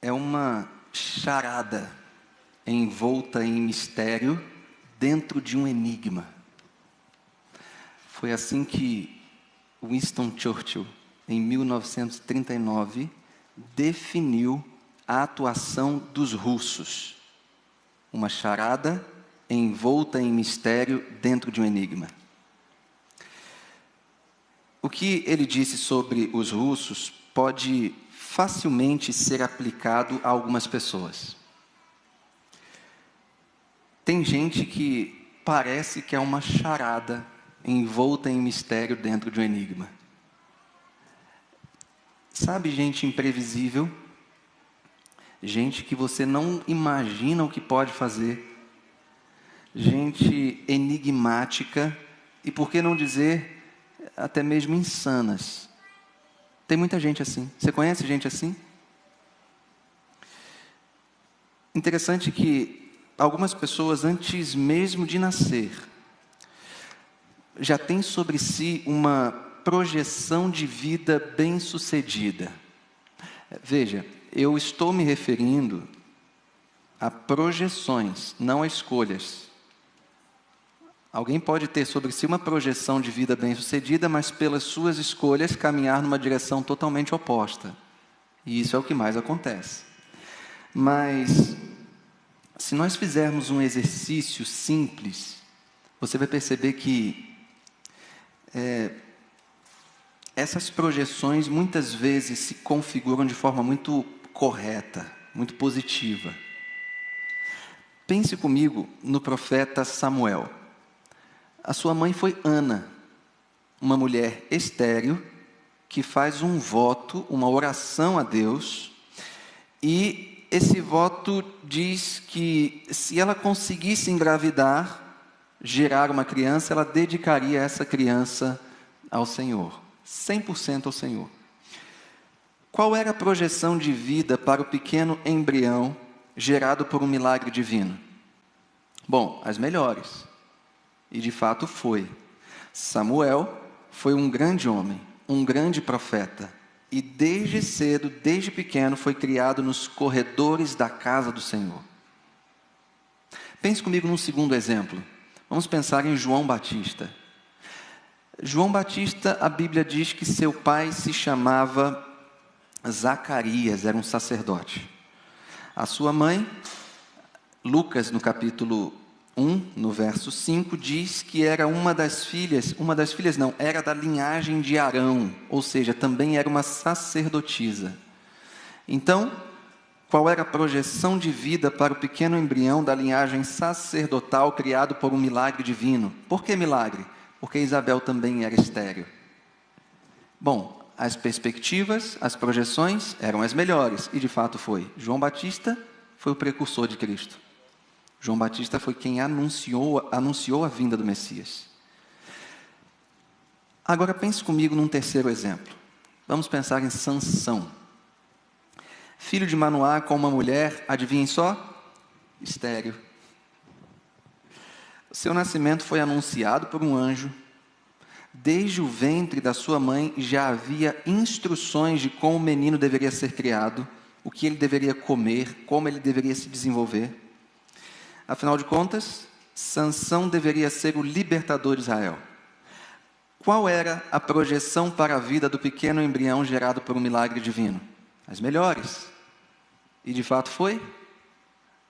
é uma charada envolta em mistério dentro de um enigma. Foi assim que Winston Churchill, em 1939, definiu a atuação dos russos. Uma charada envolta em mistério dentro de um enigma. O que ele disse sobre os russos pode facilmente ser aplicado a algumas pessoas. Tem gente que parece que é uma charada envolta em mistério dentro de um enigma. Sabe, gente imprevisível? Gente que você não imagina o que pode fazer. Gente enigmática e, por que não dizer, até mesmo insanas. Tem muita gente assim. Você conhece gente assim? Interessante que algumas pessoas, antes mesmo de nascer, já têm sobre si uma projeção de vida bem-sucedida. Veja, eu estou me referindo a projeções, não a escolhas. Alguém pode ter sobre si uma projeção de vida bem-sucedida, mas pelas suas escolhas caminhar numa direção totalmente oposta. E isso é o que mais acontece. Mas, se nós fizermos um exercício simples, você vai perceber que essas projeções muitas vezes se configuram de forma muito correta, muito positiva. Pense comigo no profeta Samuel. A sua mãe foi Ana, uma mulher estéril, que faz um voto, uma oração a Deus, e esse voto diz que se ela conseguisse engravidar, gerar uma criança, ela dedicaria essa criança ao Senhor, 100% ao Senhor. Qual era a projeção de vida para o pequeno embrião gerado por um milagre divino? Bom, as melhores. E de fato foi. Samuel foi um grande homem, um grande profeta. E desde cedo, desde pequeno, foi criado nos corredores da casa do Senhor. Pense comigo num segundo exemplo. Vamos pensar em João Batista. João Batista, a Bíblia diz que seu pai se chamava Zacarias, era um sacerdote. A sua mãe, Lucas, no capítulo 1, no verso 5, diz que era era da linhagem de Arão, ou seja, também era uma sacerdotisa. Então, qual era a projeção de vida para o pequeno embrião da linhagem sacerdotal criado por um milagre divino? Por que milagre? Porque Isabel também era estéril. Bom, as perspectivas, as projeções eram as melhores, e de fato foi. João Batista foi o precursor de Cristo. João Batista foi quem anunciou a vinda do Messias. Agora pense comigo num terceiro exemplo. Vamos pensar em Sansão. Filho de Manoá com uma mulher, adivinhem só? Estéril. Seu nascimento foi anunciado por um anjo. Desde o ventre da sua mãe já havia instruções de como o menino deveria ser criado, o que ele deveria comer, como ele deveria se desenvolver. Afinal de contas, Sansão deveria ser o libertador de Israel. Qual era a projeção para a vida do pequeno embrião gerado por um milagre divino? As melhores. E de fato foi?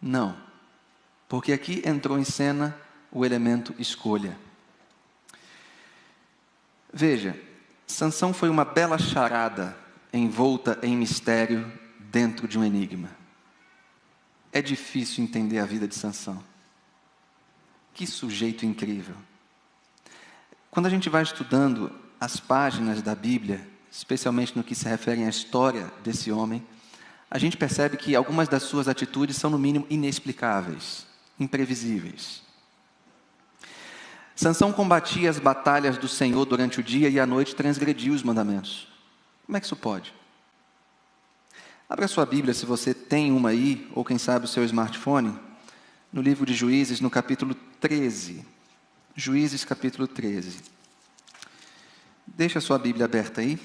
Não. Porque aqui entrou em cena o elemento escolha. Veja, Sansão foi uma bela charada envolta em mistério dentro de um enigma. É difícil entender a vida de Sansão. Que sujeito incrível. Quando a gente vai estudando as páginas da Bíblia, especialmente no que se refere à história desse homem, a gente percebe que algumas das suas atitudes são, no mínimo, inexplicáveis, imprevisíveis. Sansão combatia as batalhas do Senhor durante o dia e à noite transgredia os mandamentos. Como é que isso pode? Abra sua Bíblia, se você tem uma aí, ou quem sabe o seu smartphone, no livro de Juízes, no capítulo 13. Juízes, capítulo 13. Deixa a sua Bíblia aberta aí.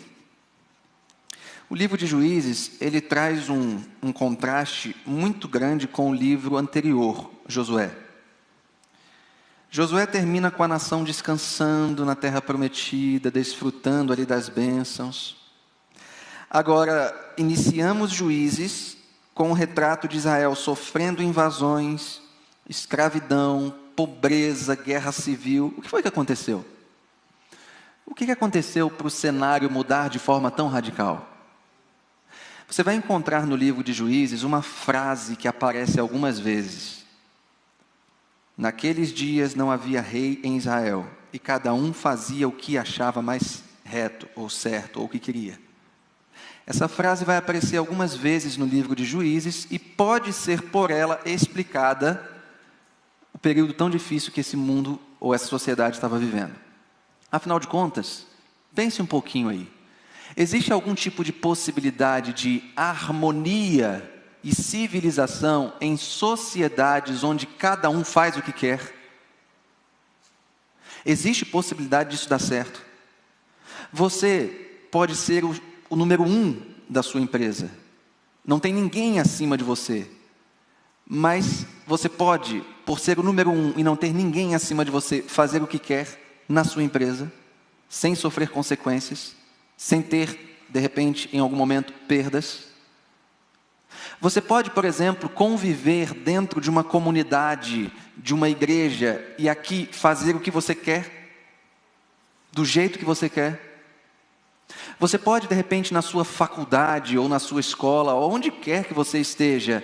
O livro de Juízes, ele traz um contraste muito grande com o livro anterior, Josué. Josué termina com a nação descansando na terra prometida, desfrutando ali das bênçãos. Agora, iniciamos Juízes com o retrato de Israel sofrendo invasões, escravidão, pobreza, guerra civil. O que foi que aconteceu? O que aconteceu para o cenário mudar de forma tão radical? Você vai encontrar no livro de Juízes uma frase que aparece algumas vezes. Naqueles dias não havia rei em Israel, e cada um fazia o que achava mais reto, ou certo, ou o que queria. Essa frase vai aparecer algumas vezes no livro de Juízes, e pode ser por ela explicada o período tão difícil que esse mundo, ou essa sociedade estava vivendo. Afinal de contas, pense um pouquinho aí. Existe algum tipo de possibilidade de harmonia e civilização em sociedades onde cada um faz o que quer? Existe possibilidade disso dar certo? Você pode ser o número 1 da sua empresa. Não tem ninguém acima de você. Mas você pode, por ser o número 1 e não ter ninguém acima de você, fazer o que quer na sua empresa, sem sofrer consequências, sem ter, de repente, em algum momento, perdas. Você pode, por exemplo, conviver dentro de uma comunidade, de uma igreja, e aqui fazer o que você quer, do jeito que você quer. Você pode, de repente, na sua faculdade, ou na sua escola, ou onde quer que você esteja,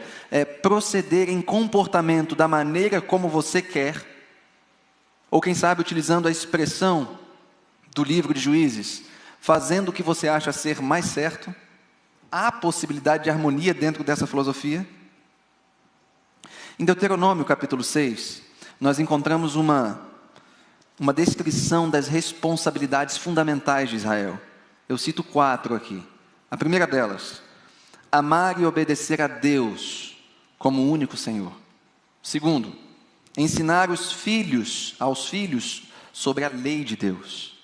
proceder em comportamento da maneira como você quer, ou quem sabe, utilizando a expressão do livro de Juízes, fazendo o que você acha ser mais certo. Há possibilidade de harmonia dentro dessa filosofia? Em Deuteronômio capítulo 6, nós encontramos uma descrição das responsabilidades fundamentais de Israel. Eu cito 4 aqui. A primeira delas, amar e obedecer a Deus como o único Senhor. Segundo, ensinar aos filhos sobre a lei de Deus.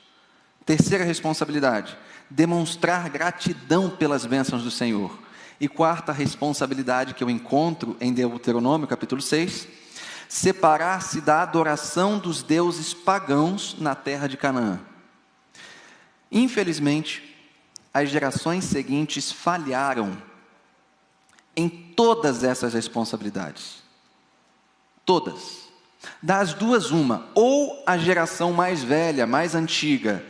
Terceira responsabilidade, demonstrar gratidão pelas bênçãos do Senhor. E quarta responsabilidade que eu encontro em Deuteronômio capítulo 6, separar-se da adoração dos deuses pagãos na terra de Canaã. Infelizmente, as gerações seguintes falharam em todas essas responsabilidades. Todas. Das duas, uma. Ou a geração mais velha, mais antiga,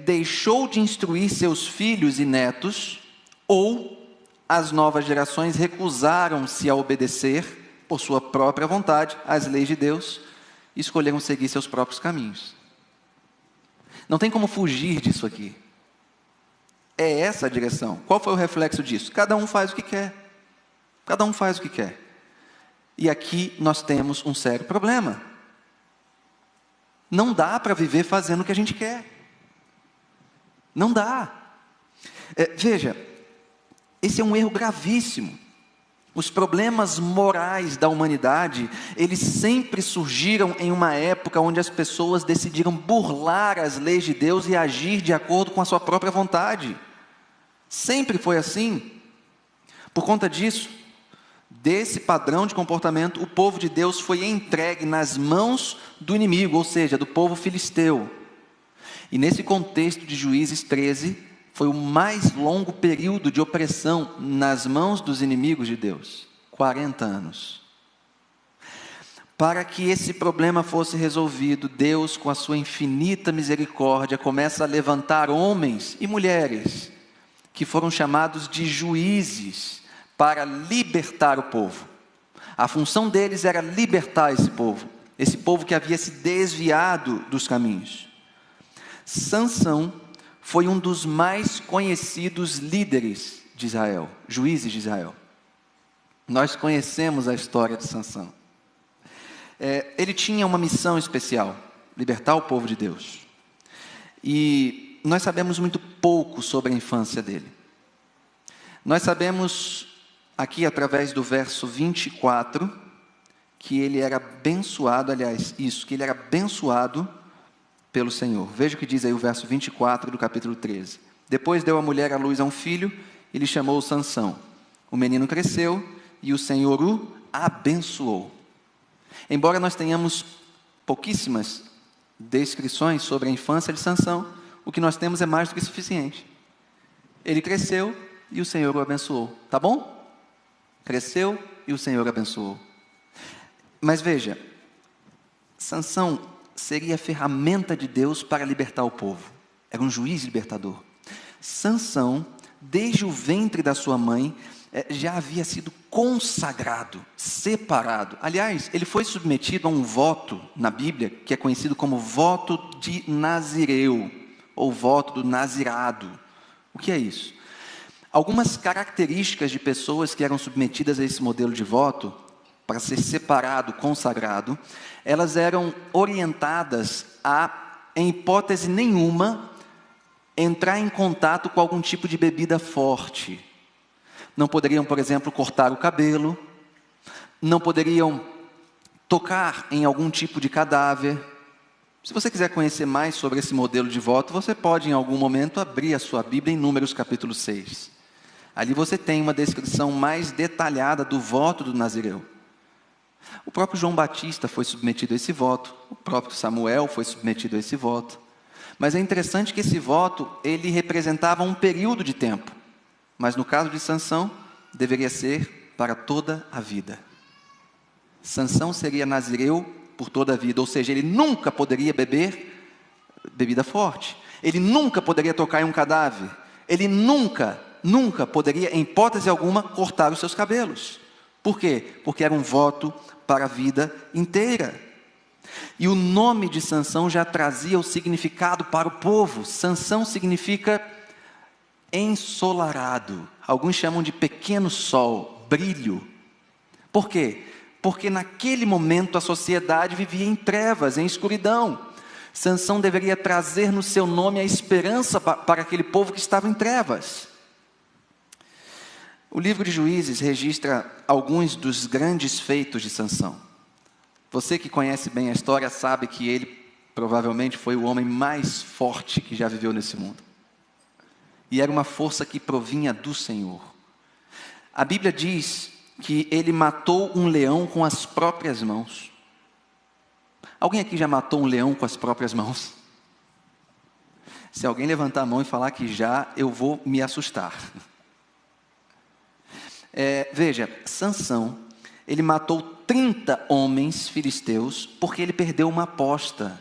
deixou de instruir seus filhos e netos, ou as novas gerações recusaram-se a obedecer, por sua própria vontade, às leis de Deus, e escolheram seguir seus próprios caminhos. Não tem como fugir disso aqui. É essa a direção. Qual foi o reflexo disso? Cada um faz o que quer. Cada um faz o que quer. E aqui nós temos um sério problema. Não dá para viver fazendo o que a gente quer. Não dá. Veja, esse é um erro gravíssimo. Os problemas morais da humanidade, eles sempre surgiram em uma época onde as pessoas decidiram burlar as leis de Deus e agir de acordo com a sua própria vontade. Sempre foi assim. Por conta disso, desse padrão de comportamento, o povo de Deus foi entregue nas mãos do inimigo, ou seja, do povo filisteu. E nesse contexto de Juízes 13, foi o mais longo período de opressão nas mãos dos inimigos de Deus. 40 anos. Para que esse problema fosse resolvido, Deus, com a sua infinita misericórdia, começa a levantar homens e mulheres, que foram chamados de juízes, para libertar o povo. A função deles era libertar esse povo que havia se desviado dos caminhos. Sansão foi um dos mais conhecidos líderes de Israel, juízes de Israel. Nós conhecemos a história de Sansão. Ele tinha uma missão especial, libertar o povo de Deus. E nós sabemos muito pouco sobre a infância dele. Nós sabemos, aqui através do verso 24, que ele era abençoado, que ele era abençoado pelo Senhor. Veja o que diz aí o verso 24 do capítulo 13. Depois deu a mulher à luz a um filho e lhe chamou Sansão. O menino cresceu e o Senhor o abençoou. Embora nós tenhamos pouquíssimas descrições sobre a infância de Sansão, o que nós temos é mais do que suficiente. Ele cresceu e o Senhor o abençoou. Tá bom? Cresceu e o Senhor o abençoou. Mas veja, Sansão seria a ferramenta de Deus para libertar o povo. Era um juiz libertador. Sansão, desde o ventre da sua mãe, já havia sido consagrado, separado. Aliás, ele foi submetido a um voto na Bíblia, que é conhecido como voto de Nazireu, ou voto do Nazirado. O que é isso? Algumas características de pessoas que eram submetidas a esse modelo de voto, para ser separado, consagrado, elas eram orientadas a, em hipótese nenhuma, entrar em contato com algum tipo de bebida forte. Não poderiam, por exemplo, cortar o cabelo, não poderiam tocar em algum tipo de cadáver. Se você quiser conhecer mais sobre esse modelo de voto, você pode em algum momento abrir a sua Bíblia em Números capítulo 6. Ali você tem uma descrição mais detalhada do voto do Nazireu. O próprio João Batista foi submetido a esse voto, o próprio Samuel foi submetido a esse voto. Mas é interessante que esse voto, ele representava um período de tempo. Mas no caso de Sansão, deveria ser para toda a vida. Sansão seria nazireu por toda a vida, ou seja, ele nunca poderia beber bebida forte. Ele nunca poderia tocar em um cadáver. Ele nunca poderia, em hipótese alguma, cortar os seus cabelos. Por quê? Porque era um voto para a vida inteira. E o nome de Sansão já trazia o significado para o povo. Sansão significa ensolarado. Alguns chamam de pequeno sol, brilho. Por quê? Porque naquele momento a sociedade vivia em trevas, em escuridão. Sansão deveria trazer no seu nome a esperança para aquele povo que estava em trevas. O livro de Juízes registra alguns dos grandes feitos de Sansão. Você que conhece bem a história sabe que ele provavelmente foi o homem mais forte que já viveu nesse mundo. E era uma força que provinha do Senhor. A Bíblia diz que ele matou um leão com as próprias mãos. Alguém aqui já matou um leão com as próprias mãos? Se alguém levantar a mão e falar que já, eu vou me assustar. Veja, Sansão, ele matou 30 homens filisteus porque ele perdeu uma aposta.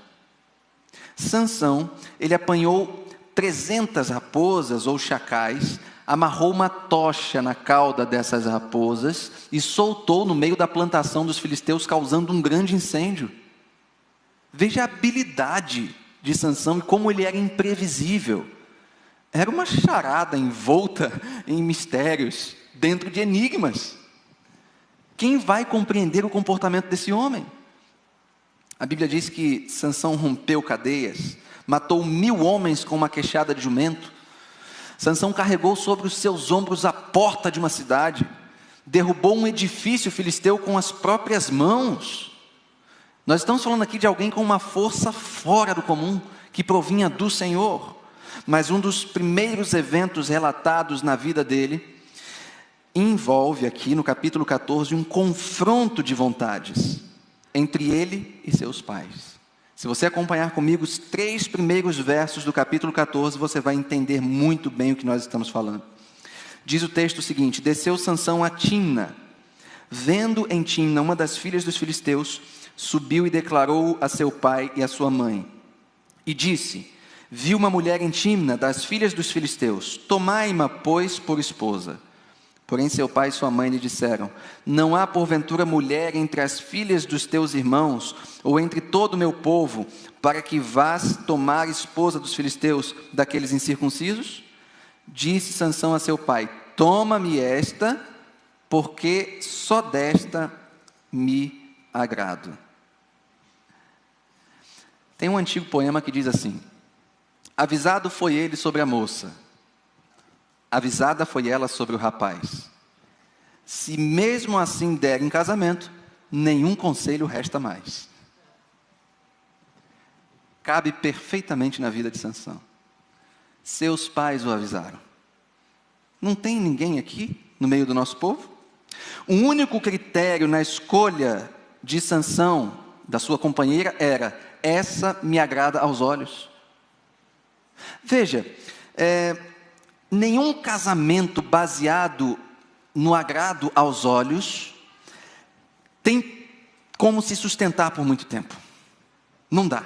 Sansão, ele apanhou 300 raposas ou chacais, amarrou uma tocha na cauda dessas raposas e soltou no meio da plantação dos filisteus, causando um grande incêndio. Veja a habilidade de Sansão e como ele era imprevisível. Era uma charada envolta em mistérios, dentro de enigmas. Quem vai compreender o comportamento desse homem? A Bíblia diz que Sansão rompeu cadeias, matou 1000 homens com uma queixada de jumento. Sansão carregou sobre os seus ombros a porta de uma cidade, derrubou um edifício filisteu com as próprias mãos. Nós estamos falando aqui de alguém com uma força fora do comum, que provinha do Senhor. Mas um dos primeiros eventos relatados na vida dele envolve aqui no capítulo 14 um confronto de vontades entre ele e seus pais. Se você acompanhar comigo os 3 primeiros versos do capítulo 14, você vai entender muito bem o que nós estamos falando. Diz o texto o seguinte: desceu Sansão a Timna, vendo em Timna uma das filhas dos filisteus, subiu e declarou a seu pai e a sua mãe, e disse: vi uma mulher em Timna, das filhas dos filisteus, tomai-ma, pois, por esposa. Porém seu pai e sua mãe lhe disseram: não há porventura mulher entre as filhas dos teus irmãos, ou entre todo o meu povo, para que vás tomar esposa dos filisteus, daqueles incircuncisos? Disse Sansão a seu pai: toma-me esta, porque só desta me agrado. Tem um antigo poema que diz assim: avisado foi ele sobre a moça, avisada foi ela sobre o rapaz. Se mesmo assim der em casamento, nenhum conselho resta mais. Cabe perfeitamente na vida de Sansão. Seus pais o avisaram. Não tem ninguém aqui no meio do nosso povo? O único critério na escolha de Sansão, da sua companheira, era: essa me agrada aos olhos. Veja, nenhum casamento baseado no agrado aos olhos tem como se sustentar por muito tempo. Não dá.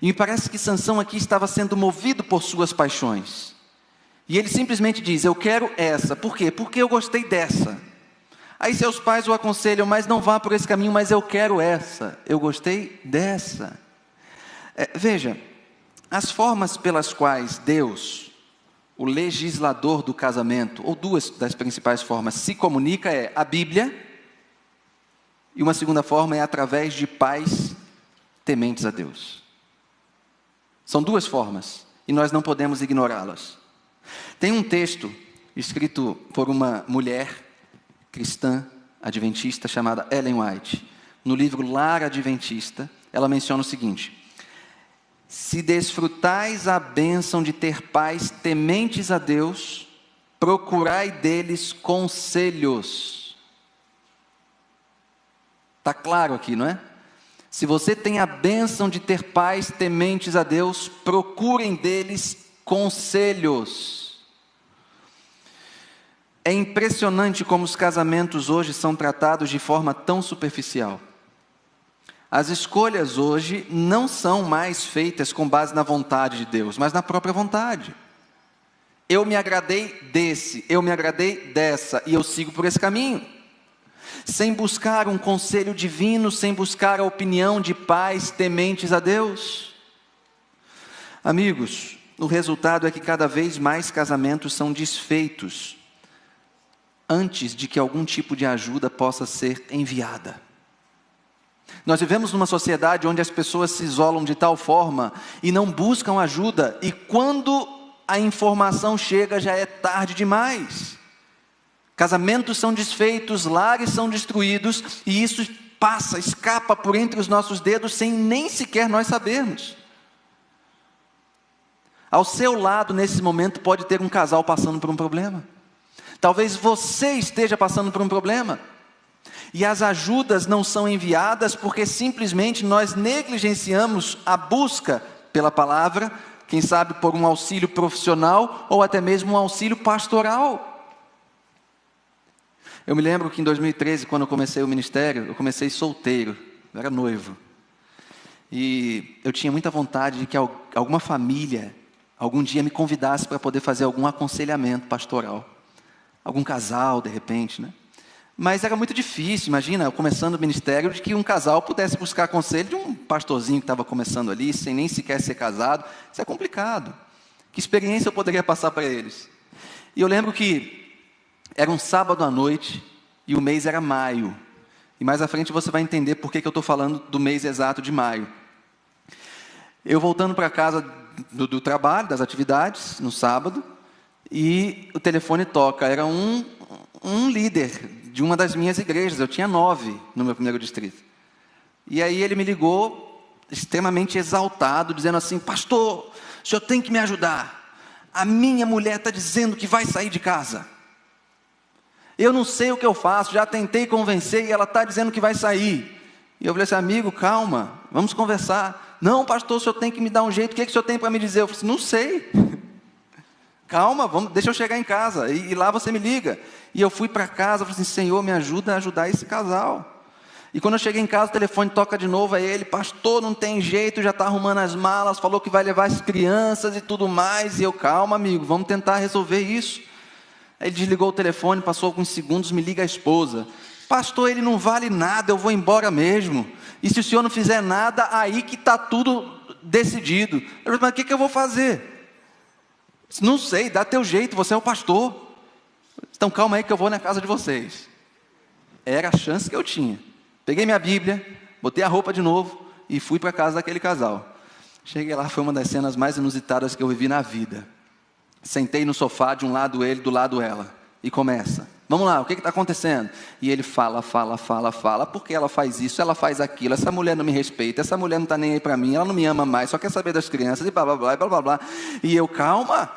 E me parece que Sansão aqui estava sendo movido por suas paixões. E ele simplesmente diz: eu quero essa. Por quê? Porque eu gostei dessa. Aí seus pais o aconselham: mas não vá por esse caminho, mas eu quero essa. Eu gostei dessa. Veja, as formas pelas quais Deus, o legislador do casamento, ou duas das principais formas, se comunica é a Bíblia, e uma segunda forma é através de pais tementes a Deus. São duas formas, e nós não podemos ignorá-las. Tem um texto escrito por uma mulher cristã adventista chamada Ellen White. No livro Lar Adventista, ela menciona o seguinte: se desfrutais a bênção de ter pais tementes a Deus, procurai deles conselhos. Está claro aqui, não é? Se você tem a bênção de ter pais tementes a Deus, procurem deles conselhos. É impressionante como os casamentos hoje são tratados de forma tão superficial. As escolhas hoje não são mais feitas com base na vontade de Deus, mas na própria vontade. Eu me agradei desse, eu me agradei dessa, e eu sigo por esse caminho. Sem buscar um conselho divino, sem buscar a opinião de pais tementes a Deus. Amigos, o resultado é que cada vez mais casamentos são desfeitos antes de que algum tipo de ajuda possa ser enviada. Nós vivemos numa sociedade onde as pessoas se isolam de tal forma e não buscam ajuda, e quando a informação chega já é tarde demais. Casamentos são desfeitos, lares são destruídos, e isso escapa por entre os nossos dedos sem nem sequer nós sabermos. Ao seu lado, nesse momento, pode ter um casal passando por um problema. Talvez você esteja passando por um problema. E as ajudas não são enviadas porque simplesmente nós negligenciamos a busca pela palavra, quem sabe por um auxílio profissional ou até mesmo um auxílio pastoral. Eu me lembro que em 2013, quando eu comecei o ministério, eu comecei solteiro, eu era noivo. E eu tinha muita vontade de que alguma família algum dia me convidasse para poder fazer algum aconselhamento pastoral. Algum casal, de repente, né? Mas era muito difícil, imagina, eu começando o ministério, de que um casal pudesse buscar conselho de um pastorzinho que estava começando ali, sem nem sequer ser casado. Isso é complicado. Que experiência eu poderia passar para eles? E eu lembro que era um sábado à noite, e o mês era maio. E mais à frente você vai entender por que eu estou falando do mês exato de maio. Eu voltando para casa do trabalho, das atividades, no sábado, e o telefone toca. Era um líder de uma das minhas igrejas. Eu tinha 9 no meu primeiro distrito. E aí ele me ligou, extremamente exaltado, dizendo assim: pastor, o senhor tem que me ajudar. A minha mulher está dizendo que vai sair de casa. Eu não sei o que eu faço, já tentei convencer e ela está dizendo que vai sair. E eu falei assim: amigo, calma, vamos conversar. Não, pastor, o senhor tem que me dar um jeito, o que o senhor tem para me dizer? Eu falei assim: não sei. Calma, deixa eu chegar em casa, e lá você me liga. E eu fui para casa, falei assim: Senhor, me ajuda a ajudar esse casal. E quando eu cheguei em casa, o telefone toca de novo, aí ele: pastor, não tem jeito, já está arrumando as malas, falou que vai levar as crianças e tudo mais. E eu: calma, amigo, vamos tentar resolver isso. Aí ele desligou o telefone, passou alguns segundos, me liga a esposa: pastor, ele não vale nada, eu vou embora mesmo. E se o senhor não fizer nada, aí que está tudo decidido. Eu falei: mas o que eu vou fazer? Não sei, dá teu jeito, você é o pastor. Então calma aí que eu vou na casa de vocês. Era a chance que eu tinha. Peguei minha Bíblia, botei a roupa de novo e fui para a casa daquele casal. Cheguei lá, foi uma das cenas mais inusitadas que eu vivi na vida. Sentei no sofá, de um lado ele, do lado ela. E começa. Vamos lá, o que está acontecendo? E ele fala, porque ela faz isso, ela faz aquilo, essa mulher não me respeita, essa mulher não está nem aí para mim, ela não me ama mais, só quer saber das crianças, e blá, blá, blá, blá, blá, blá. E eu, calma.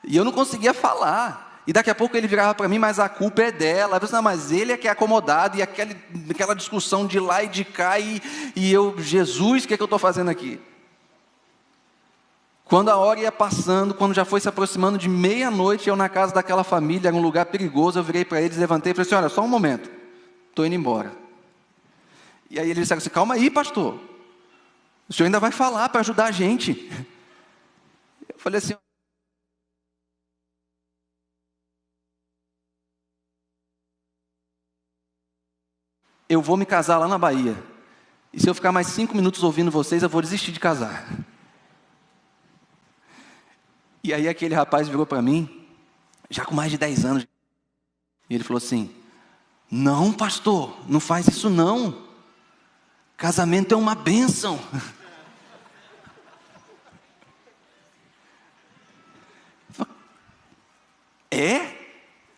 E eu não conseguia falar. E daqui a pouco ele virava para mim, mas a culpa é dela. Eu disse, não, mas ele é que é acomodado, e aquela discussão de lá e de cá, e eu, Jesus, o que é que eu estou fazendo aqui? Quando a hora ia passando, quando já foi se aproximando de meia-noite, eu na casa daquela família, era um lugar perigoso, eu virei para eles, levantei e falei assim, olha, só um momento, estou indo embora. E aí eles disseram assim, calma aí, pastor, o senhor ainda vai falar para ajudar a gente. Eu falei assim, eu vou me casar lá na Bahia, e se eu ficar mais 5 minutos ouvindo vocês, eu vou desistir de casar. E aí aquele rapaz virou para mim, já com mais de 10 anos, e ele falou assim, não pastor, não faz isso não, casamento é uma bênção. É?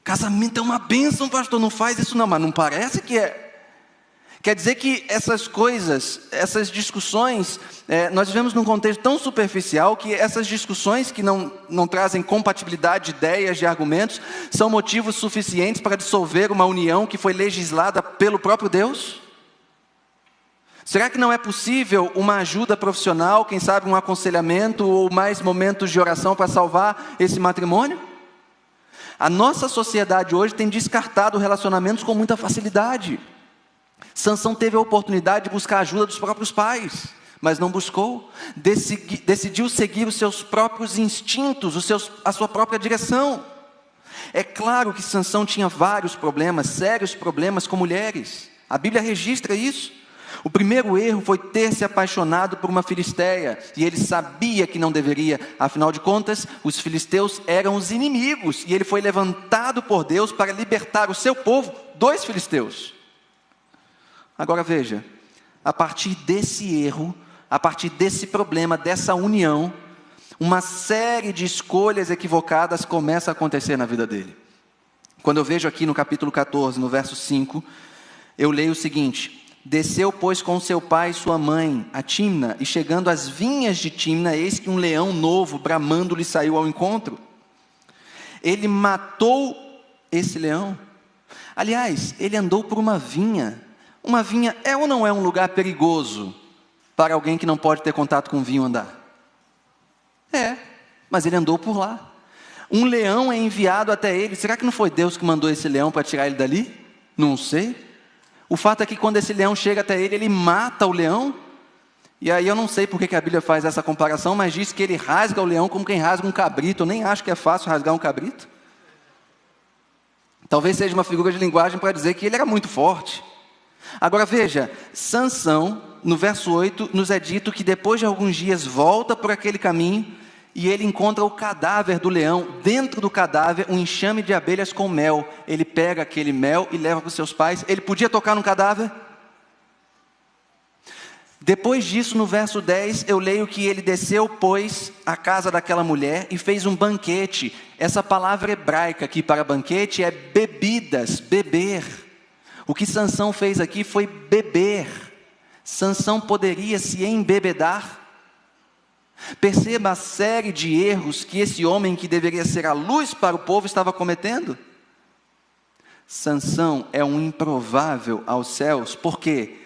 Casamento é uma bênção, pastor, não faz isso não, mas não parece que é. Quer dizer que essas coisas, essas discussões, nós vivemos num contexto tão superficial que essas discussões que não trazem compatibilidade de ideias, de argumentos, são motivos suficientes para dissolver uma união que foi legislada pelo próprio Deus? Será que não é possível uma ajuda profissional, quem sabe um aconselhamento ou mais momentos de oração para salvar esse matrimônio? A nossa sociedade hoje tem descartado relacionamentos com muita facilidade. Sansão teve a oportunidade de buscar a ajuda dos próprios pais, mas não buscou. Decidiu seguir os seus próprios instintos, a sua própria direção. É claro que Sansão tinha vários problemas, sérios problemas com mulheres. A Bíblia registra isso. O primeiro erro foi ter se apaixonado por uma filisteia, e ele sabia que não deveria, afinal de contas, os filisteus eram os inimigos, e ele foi levantado por Deus para libertar o seu povo dos filisteus. Agora veja, a partir desse erro, a partir desse problema, dessa união, uma série de escolhas equivocadas começa a acontecer na vida dele. Quando eu vejo aqui no capítulo 14, no verso 5, eu leio o seguinte: desceu, pois, com seu pai e sua mãe a Timna, e chegando às vinhas de Timna, eis que um leão novo, bramando, lhe saiu ao encontro. Ele matou esse leão. Aliás, ele andou por uma vinha. Uma vinha é ou não é um lugar perigoso para alguém que não pode ter contato com vinho andar? É, mas ele andou por lá. Um leão é enviado até ele. Será que não foi Deus que mandou esse leão para tirar ele dali? Não sei. O fato é que quando esse leão chega até ele, ele mata o leão. E aí eu não sei por que a Bíblia faz essa comparação, mas diz que ele rasga o leão como quem rasga um cabrito. Eu nem acho que é fácil rasgar um cabrito. Talvez seja uma figura de linguagem para dizer que ele era muito forte. Agora veja, Sansão, no verso 8, nos é dito que depois de alguns dias volta por aquele caminho e ele encontra o cadáver do leão. Dentro do cadáver, um enxame de abelhas com mel. Ele pega aquele mel e leva para os seus pais. Ele podia tocar no cadáver? Depois disso, no verso 10, eu leio que ele desceu, pois, à casa daquela mulher e fez um banquete. Essa palavra hebraica aqui para banquete é bebidas, beber. O que Sansão fez aqui foi beber. Sansão poderia se embebedar. Perceba a série de erros que esse homem que deveria ser a luz para o povo estava cometendo. Sansão é um improvável aos céus. Por quê?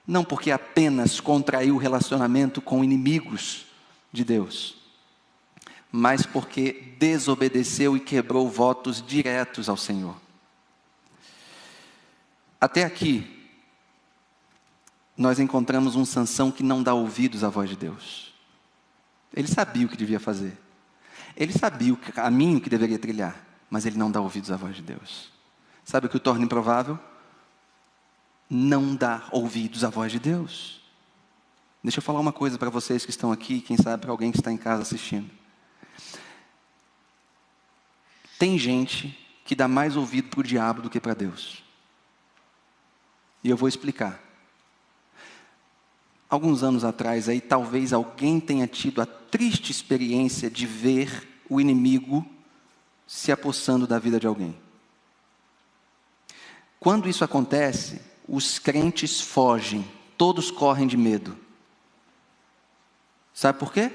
Não porque apenas contraiu o relacionamento com inimigos de Deus, mas porque desobedeceu e quebrou votos diretos ao Senhor. Até aqui, nós encontramos um Sansão que não dá ouvidos à voz de Deus. Ele sabia o que devia fazer. Ele sabia o caminho que deveria trilhar, mas ele não dá ouvidos à voz de Deus. Sabe o que o torna improvável? Não dar ouvidos à voz de Deus. Deixa eu falar uma coisa para vocês que estão aqui, quem sabe para alguém que está em casa assistindo. Tem gente que dá mais ouvido para o diabo do que para Deus. E eu vou explicar. Alguns anos atrás, aí, talvez alguém tenha tido a triste experiência de ver o inimigo se apossando da vida de alguém. Quando isso acontece, os crentes fogem, todos correm de medo. Sabe por quê?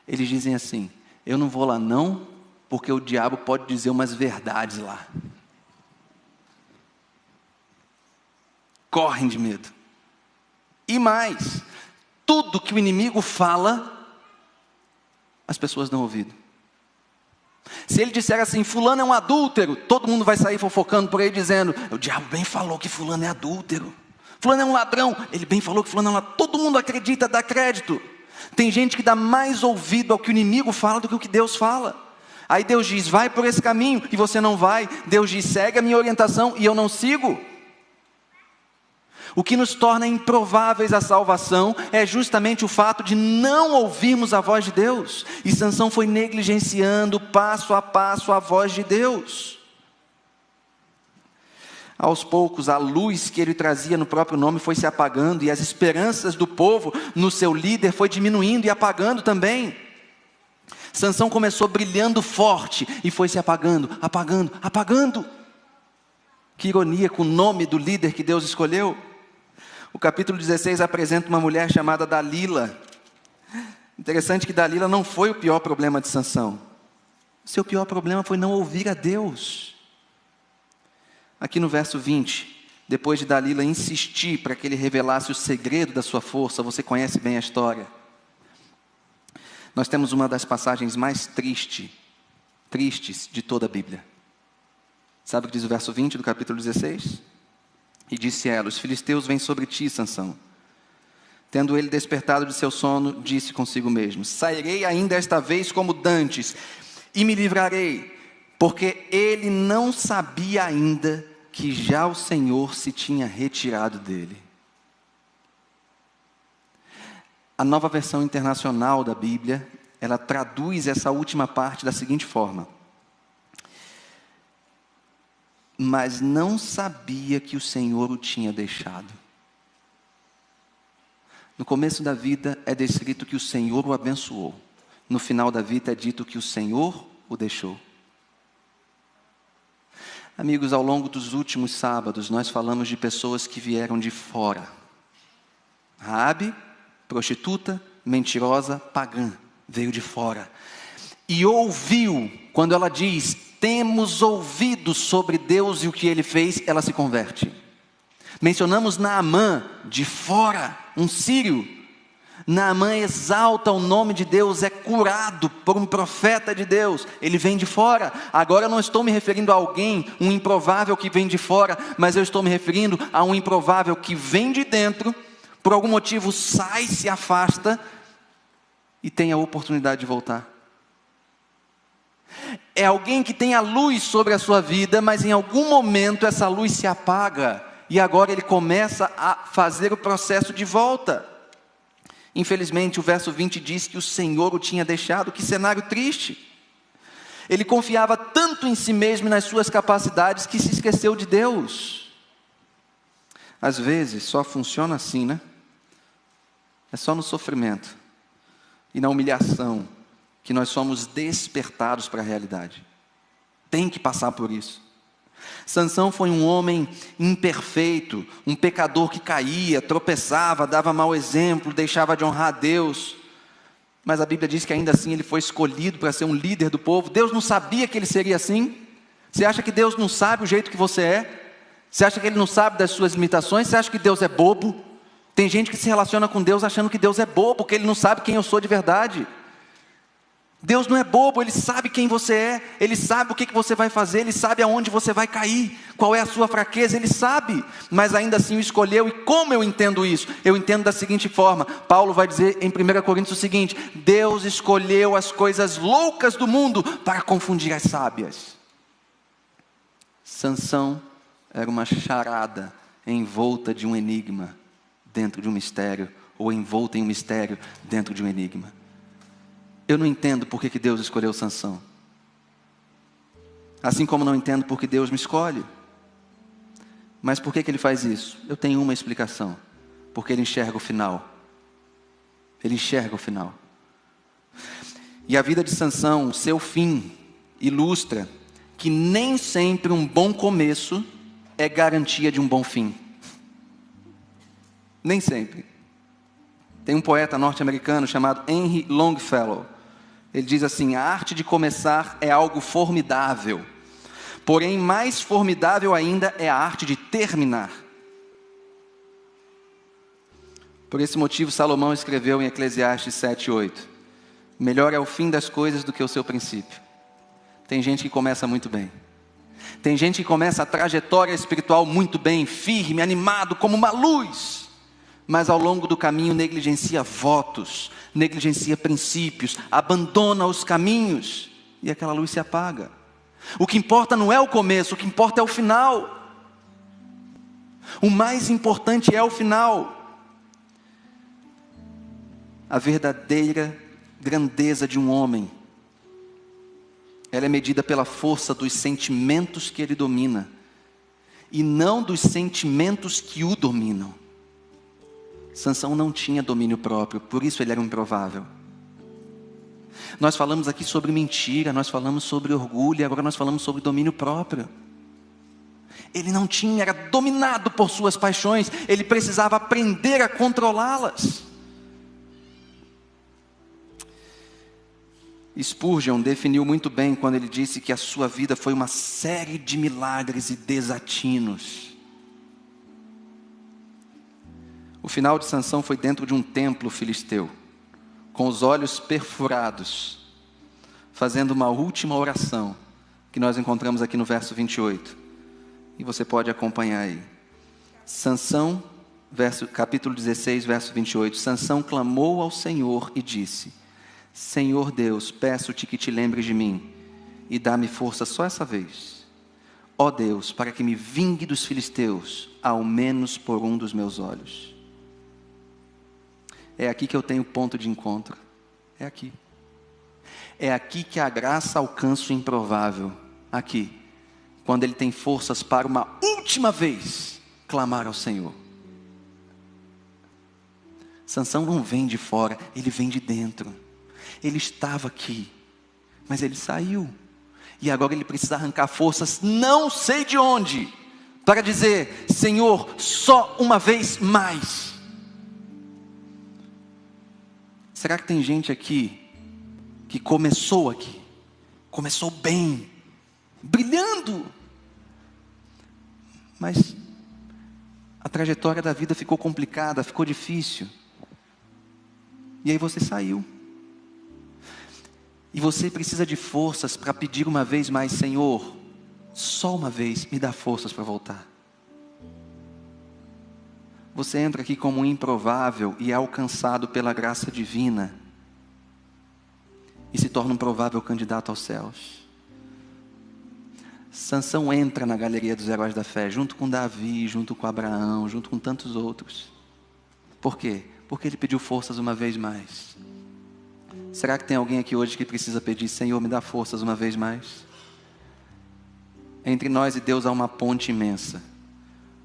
Eles dizem assim: eu não vou lá não, porque o diabo pode dizer umas verdades lá. Correm de medo. E mais, tudo que o inimigo fala, as pessoas dão ouvido. Se ele disser assim, fulano é um adúltero, todo mundo vai sair fofocando por aí dizendo, o diabo bem falou que fulano é adúltero. Fulano é um ladrão, ele bem falou que fulano é um ladrão. Todo mundo acredita, dá crédito. Tem gente que dá mais ouvido ao que o inimigo fala do que o que Deus fala. Aí Deus diz, vai por esse caminho, e você não vai. Deus diz, segue a minha orientação, e eu não sigo. O que nos torna improváveis a salvação é justamente o fato de não ouvirmos a voz de Deus. E Sansão foi negligenciando passo a passo a voz de Deus. Aos poucos, a luz que ele trazia no próprio nome foi se apagando, e as esperanças do povo no seu líder foi diminuindo e apagando também. Sansão começou brilhando forte e foi se apagando, apagando, apagando. Que ironia com o nome do líder que Deus escolheu. O capítulo 16 apresenta uma mulher chamada Dalila. Interessante que Dalila não foi o pior problema de Sansão. O seu pior problema foi não ouvir a Deus. Aqui no verso 20, depois de Dalila insistir para que ele revelasse o segredo da sua força, você conhece bem a história. Nós temos uma das passagens mais tristes de toda a Bíblia. Sabe o que diz o verso 20 do capítulo 16? E disse ela, os filisteus vêm sobre ti, Sansão. Tendo ele despertado de seu sono, disse consigo mesmo, sairei ainda esta vez como dantes, e me livrarei, porque ele não sabia ainda que já o Senhor se tinha retirado dele. A Nova Versão Internacional da Bíblia, ela traduz essa última parte da seguinte forma: mas não sabia que o Senhor o tinha deixado. No começo da vida é descrito que o Senhor o abençoou. No final da vida é dito que o Senhor o deixou. Amigos, ao longo dos últimos sábados, nós falamos de pessoas que vieram de fora. Raabe, prostituta, mentirosa, pagã, veio de fora. E ouviu, quando ela diz, temos ouvido sobre Deus e o que Ele fez, ela se converte. Mencionamos Naamã, de fora, um sírio. Naamã exalta o nome de Deus, é curado por um profeta de Deus, ele vem de fora. Agora eu não estou me referindo a alguém, um improvável que vem de fora, mas eu estou me referindo a um improvável que vem de dentro, por algum motivo sai, se afasta e tem a oportunidade de voltar. É alguém que tem a luz sobre a sua vida, mas em algum momento essa luz se apaga, e agora ele começa a fazer o processo de volta. Infelizmente o verso 20 diz que o Senhor o tinha deixado. Que cenário triste. Ele confiava tanto em si mesmo e nas suas capacidades que se esqueceu de Deus. Às vezes só funciona assim, né? É só no sofrimento e na humilhação que nós somos despertados para a realidade. Tem que passar por isso. Sansão foi um homem imperfeito, um pecador que caía, tropeçava, dava mau exemplo, deixava de honrar a Deus. Mas a Bíblia diz que ainda assim ele foi escolhido para ser um líder do povo. Deus não sabia que ele seria assim? Você acha que Deus não sabe o jeito que você é? Você acha que Ele não sabe das suas limitações? Você acha que Deus é bobo? Tem gente que se relaciona com Deus achando que Deus é bobo, que Ele não sabe quem eu sou de verdade. Deus não é bobo, Ele sabe quem você é, Ele sabe o que você vai fazer, Ele sabe aonde você vai cair, qual é a sua fraqueza, Ele sabe, mas ainda assim o escolheu. E como eu entendo isso? Eu entendo da seguinte forma, Paulo vai dizer em 1 Coríntios o seguinte, Deus escolheu as coisas loucas do mundo para confundir as sábias. Sansão era uma charada envolta de um enigma, dentro de um mistério, ou envolta em um mistério, dentro de um enigma. Eu não entendo por que Deus escolheu Sansão. Assim como não entendo por que Deus me escolhe. Mas por que Ele faz isso? Eu tenho uma explicação. Porque Ele enxerga o final. Ele enxerga o final. E a vida de Sansão, seu fim, ilustra que nem sempre um bom começo é garantia de um bom fim. Nem sempre. Tem um poeta norte-americano chamado Henry Longfellow. Ele diz assim: a arte de começar é algo formidável, porém mais formidável ainda é a arte de terminar. Por esse motivo, Salomão escreveu em Eclesiastes 7:8: melhor é o fim das coisas do que o seu princípio. Tem gente que começa muito bem. Tem gente que começa a trajetória espiritual muito bem, firme, animado, como uma luz. Mas ao longo do caminho negligencia votos, negligencia princípios, abandona os caminhos e aquela luz se apaga. O que importa não é o começo, o que importa é o final. O mais importante é o final. A verdadeira grandeza de um homem, ela é medida pela força dos sentimentos que ele domina, e não dos sentimentos que o dominam. Sansão não tinha domínio próprio, por isso ele era um improvável. Nós falamos aqui sobre mentira, nós falamos sobre orgulho, e agora nós falamos sobre domínio próprio. Ele não tinha, era dominado por suas paixões, ele precisava aprender a controlá-las. Spurgeon definiu muito bem quando ele disse que a sua vida foi uma série de milagres e desatinos. O final de Sansão foi dentro de um templo filisteu, com os olhos perfurados, fazendo uma última oração, que nós encontramos aqui no verso 28. E você pode acompanhar aí. Sansão, capítulo 16, verso 28. Sansão clamou ao Senhor e disse: Senhor Deus, peço-te que te lembres de mim e dá-me força só essa vez. Ó Deus, para que me vingue dos filisteus, ao menos por um dos meus olhos. É aqui que eu tenho ponto de encontro. É aqui. É aqui que a graça alcança o improvável. Aqui. Quando ele tem forças para uma última vez clamar ao Senhor. Sansão não vem de fora, ele vem de dentro. Ele estava aqui, mas ele saiu. E agora ele precisa arrancar forças, não sei de onde, para dizer: Senhor, só uma vez mais. Será que tem gente aqui, que começou aqui, começou bem, brilhando, mas a trajetória da vida ficou complicada, ficou difícil, e aí você saiu? E você precisa de forças para pedir uma vez mais: Senhor, só uma vez, me dá forças para voltar. Você entra aqui como um improvável e é alcançado pela graça divina. E se torna um provável candidato aos céus. Sansão entra na galeria dos heróis da fé, junto com Davi, junto com Abraão, junto com tantos outros. Por quê? Porque ele pediu forças uma vez mais. Será que tem alguém aqui hoje que precisa pedir: Senhor, me dá forças uma vez mais? Entre nós e Deus há uma ponte imensa.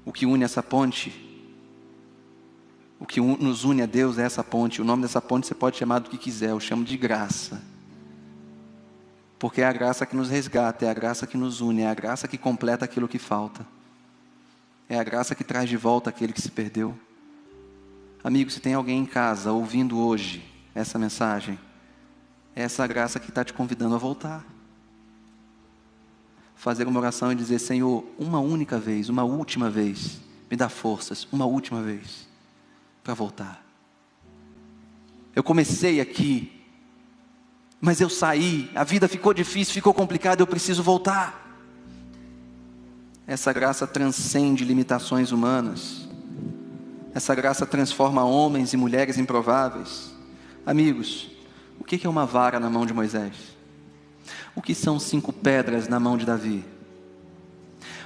O que une essa ponte, o que nos une a Deus é essa ponte. O nome dessa ponte você pode chamar do que quiser, eu chamo de graça. Porque é a graça que nos resgata, é a graça que nos une, é a graça que completa aquilo que falta. É a graça que traz de volta aquele que se perdeu. Amigo, se tem alguém em casa ouvindo hoje essa mensagem, é essa graça que está te convidando a voltar. Fazer uma oração e dizer: Senhor, uma única vez, uma última vez, me dá forças, uma última vez, para voltar. Eu comecei aqui, mas eu saí, a vida ficou difícil, ficou complicada, eu preciso voltar. Essa graça transcende limitações humanas. Essa graça transforma homens e mulheres improváveis. Amigos, o que é uma vara na mão de Moisés? O que são 5 pedras na mão de Davi?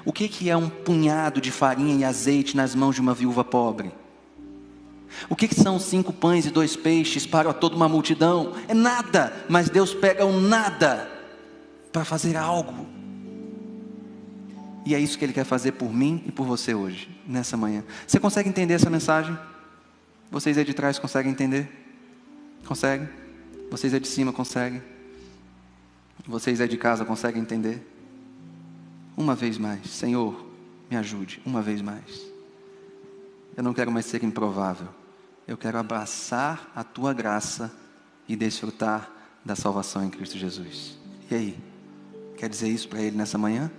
O que é um punhado de farinha e azeite nas mãos de uma viúva pobre? O que são 5 pães e 2 peixes para toda uma multidão? É nada, mas Deus pega o nada para fazer algo. E é isso que Ele quer fazer por mim e por você hoje, nessa manhã. Você consegue entender essa mensagem? Vocês aí de trás conseguem entender? Conseguem? Vocês aí de cima conseguem? Vocês aí de casa conseguem entender? Uma vez mais, Senhor, me ajude, uma vez mais. Eu não quero mais ser improvável. Eu quero abraçar a Tua graça e desfrutar da salvação em Cristo Jesus. E aí? Quer dizer isso para Ele nessa manhã?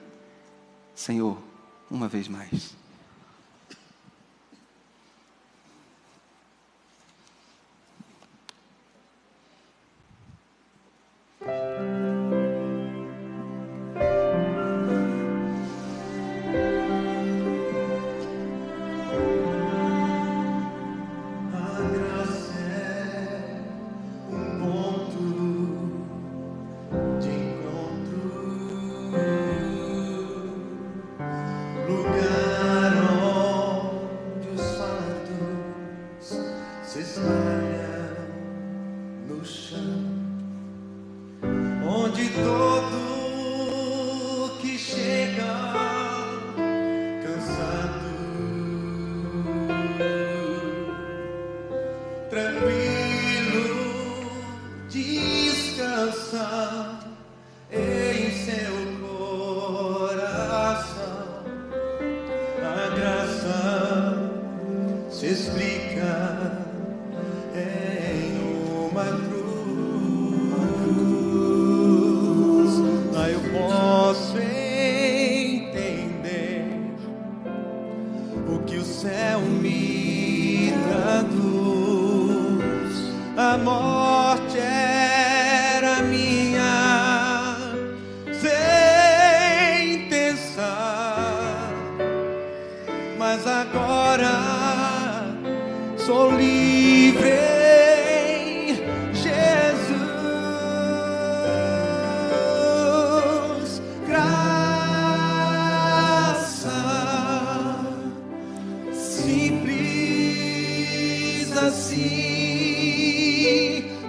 Senhor, uma vez mais.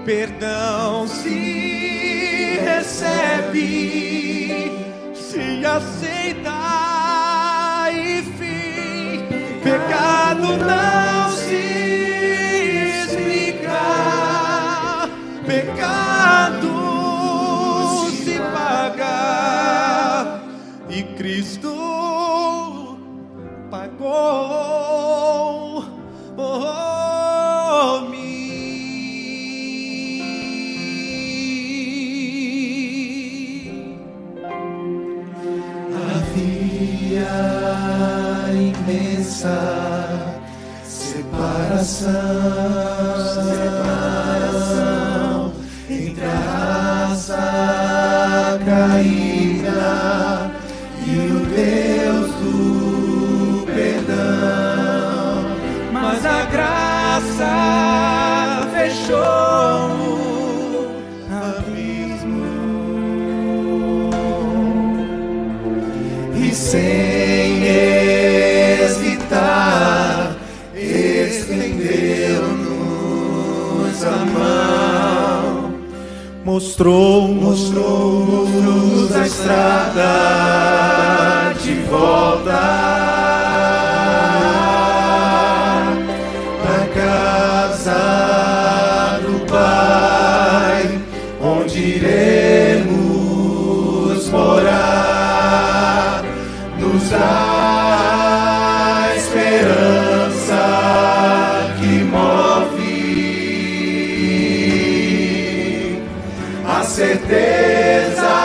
Perdão se recebe, se aceita, enfim. Pecado não se explica, pecado se paga, e Cristo pagou por mim. Imensa separação entre a raça caída e o Deus do perdão, mas a graça fechou o abismo e sem hesitar estendeu-nos a mão, mostrou-nos a estrada de volta à casa do Pai, onde iremos morar, nos dá esperança que move, a certeza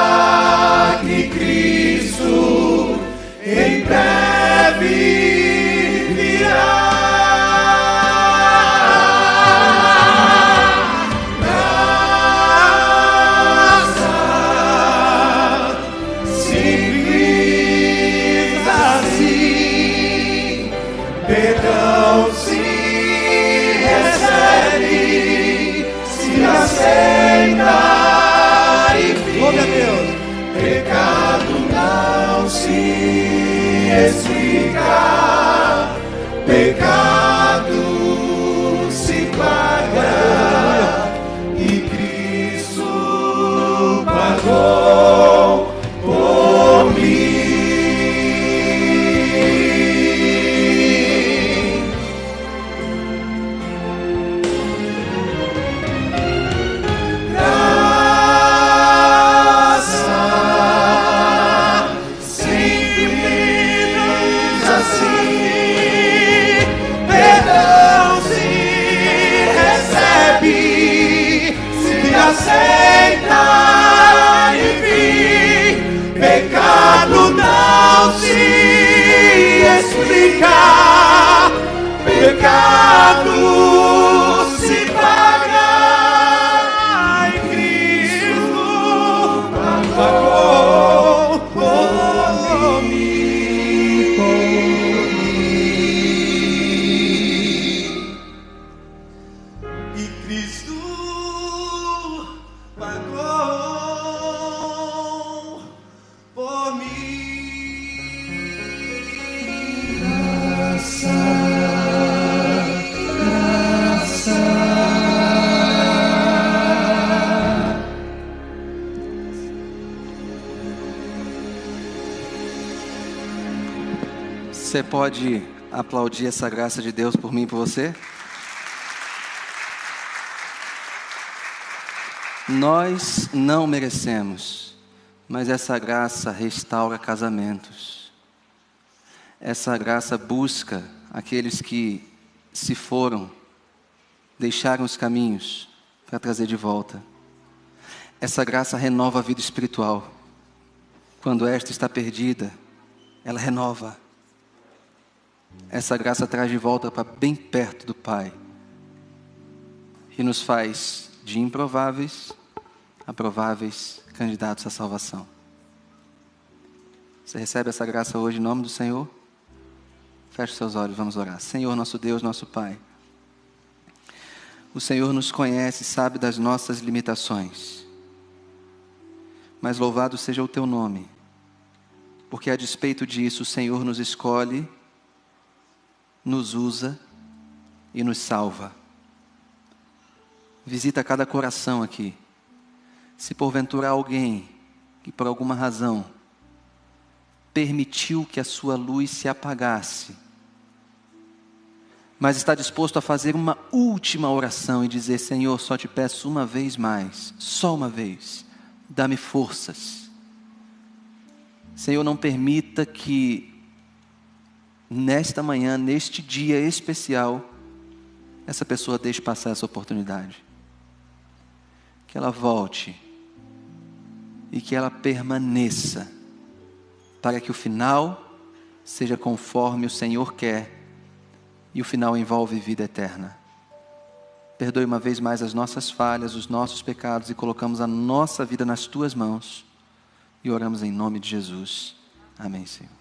que Cristo em breve virá. Perdão se recebe, se aceita, enfim. Glória a Deus. Pecado não se explica, pecado se paga, e Cristo pagou por mim. explicar. Pecado se paga. Ai, Cristo pagou por mim, E Cristo pagou por mim. Você pode aplaudir essa graça de Deus por mim e por você? Nós não merecemos, mas essa graça restaura casamentos. Essa graça busca aqueles que se foram, deixaram os caminhos para trazer de volta. Essa graça renova a vida espiritual. Quando esta está perdida, ela renova. Essa graça traz de volta para bem perto do Pai e nos faz de improváveis a prováveis candidatos à salvação. Você recebe essa graça hoje em nome do Senhor? Feche seus olhos, vamos orar. Senhor, nosso Deus, nosso Pai, o Senhor nos conhece, sabe das nossas limitações, mas louvado seja o Teu nome, porque a despeito disso o Senhor nos escolhe, nos usa e nos salva. Visita cada coração aqui. Se porventura alguém que por alguma razão permitiu que a sua luz se apagasse, mas está disposto a fazer uma última oração e dizer: Senhor, só te peço uma vez mais, só uma vez, dá-me forças. Senhor, não permita que nesta manhã, neste dia especial, essa pessoa deixe passar essa oportunidade. Que ela volte e que ela permaneça, para que o final seja conforme o Senhor quer, e o final envolve vida eterna. Perdoe uma vez mais as nossas falhas, os nossos pecados, e colocamos a nossa vida nas Tuas mãos, e oramos em nome de Jesus. Amém, Senhor.